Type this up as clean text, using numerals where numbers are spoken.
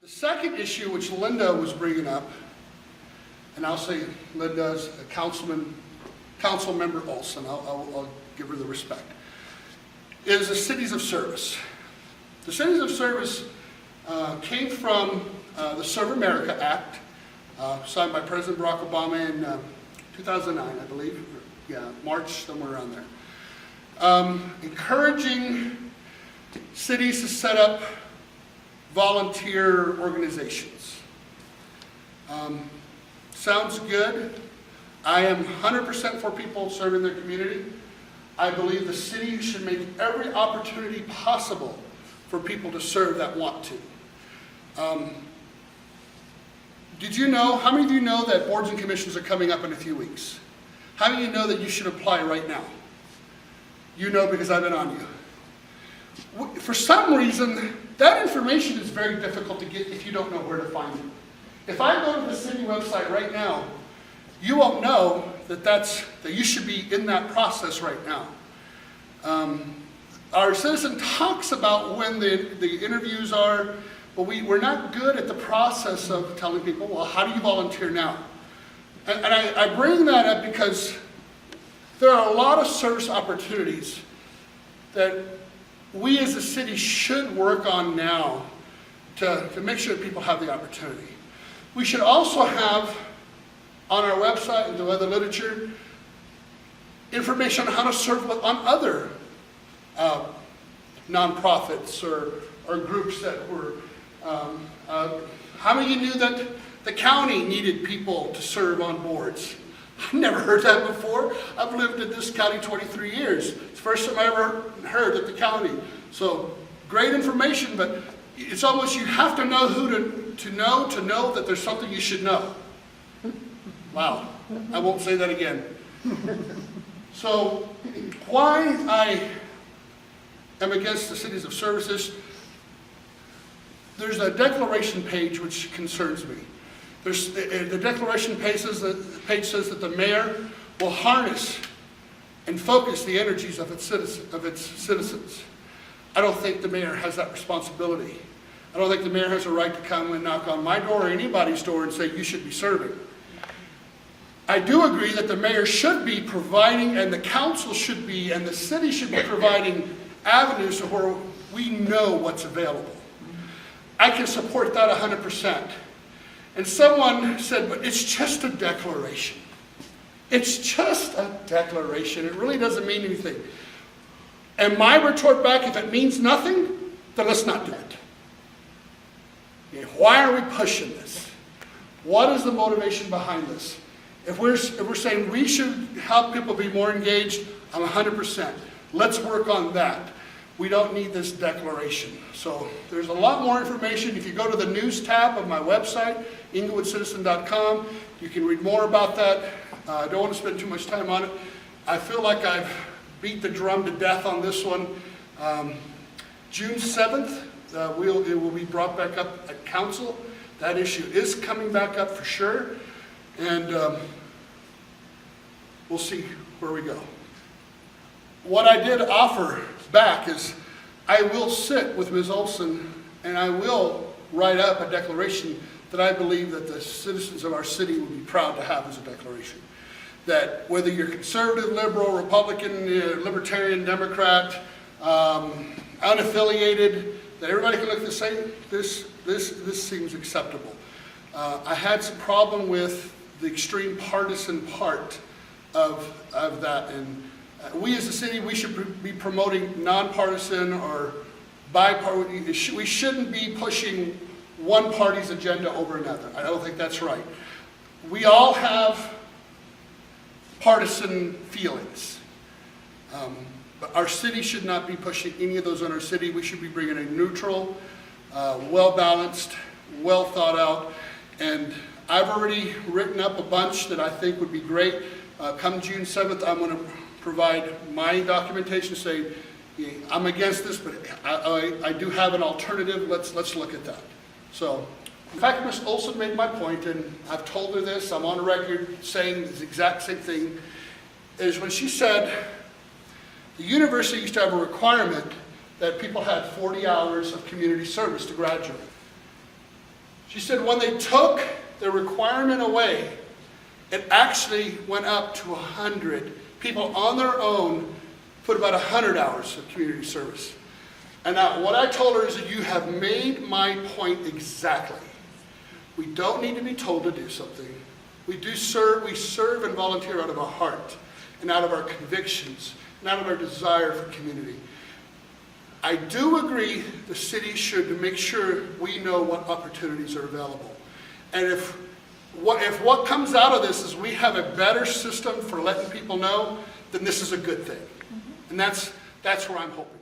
The second issue, which Linda was bringing up, and I'll say Linda's a council member Olson, I'll give her the respect, is the cities of service. The cities of service came from the Serve America Act, signed by President Barack Obama in 2009, I believe. Yeah, March, somewhere around there. Encouraging cities to set up volunteer organizations. Sounds good. I am 100% for people serving their community. I believe the city should make every opportunity possible for people to serve that want to. Did you know, how many of you know that boards and commissions are coming up in a few weeks? How many of you know that you should apply right now? You know because I've been on you. For some reason, that information is very difficult to get if you don't know where to find it. If I go to the city website right now, you won't know that you should be in that process right now. Our citizen talks about when the interviews are, but we're not good at the process of telling people, well, how do you volunteer now? And I bring that up because there are a lot of service opportunities that we as a city should work on now to make sure that people have the opportunity. We should also have on our website and the other literature information on how to serve on other nonprofits or groups that were. How many of you knew that the county needed people to serve on boards? I've never heard that before. I've lived in this county 23 years. It's the first time I ever heard that the county. So great information, but it's almost you have to know who to know that there's something you should know. Wow, I won't say that again. So why I am against the cities of services, there's a declaration page which concerns me. The declaration page says that the mayor will harness and focus the energies of its citizens. I don't think the mayor has that responsibility. I don't think the mayor has a right to come and knock on my door or anybody's door and say you should be serving. I do agree that the mayor should be providing, and the council should be, and the city should be providing avenues to where we know what's available. I can support that 100%. And someone said, but it's just a declaration. It's just a declaration. It really doesn't mean anything. And my retort back, if it means nothing, then let's not do it. Okay, why are we pushing this? What is the motivation behind this? If we're saying we should help people be more engaged, I'm 100%. Let's work on that. We don't need this declaration. So there's a lot more information. If you go to the news tab of my website, englewoodcitizen.com, you can read more about that. I don't want to spend too much time on it. I feel like I've beat the drum to death on this one. June 7th, it will be brought back up at council. That issue is coming back up for sure. And we'll see where we go. What I did offer back is I will sit with Ms. Olson and I will write up a declaration that I believe that the citizens of our city would be proud to have as a declaration. That whether you're conservative, liberal, Republican, libertarian, Democrat, unaffiliated, that everybody can look and say, this seems acceptable. I had some problem with the extreme partisan part of that, and we as a city, we should be promoting nonpartisan or bipartisan. We shouldn't be pushing one party's agenda over another. I don't think that's right. We all have partisan feelings, but our city should not be pushing any of those on our city. We should be bringing a neutral, well-balanced, well thought out, and I've already written up a bunch that I think would be great. Come June 7th, I'm going to provide my documentation saying, I'm against this, but I do have an alternative. Let's look at that. So, in fact, Ms. Olson made my point, and I've told her this. I'm on record saying the exact same thing. Is when she said the university used to have a requirement that people had 40 hours of community service to graduate. She said when they took the requirement away, it actually went up to 100. People on their own put about 100 hours of community service. And now what I told her is that you have made my point exactly. We don't need to be told to do something. We serve and volunteer out of our heart and out of our convictions and out of our desire for community. I do agree the city should make sure we know what opportunities are available. And if what comes out of this is we have a better system for letting people know, then this is a good thing. And that's where I'm hoping.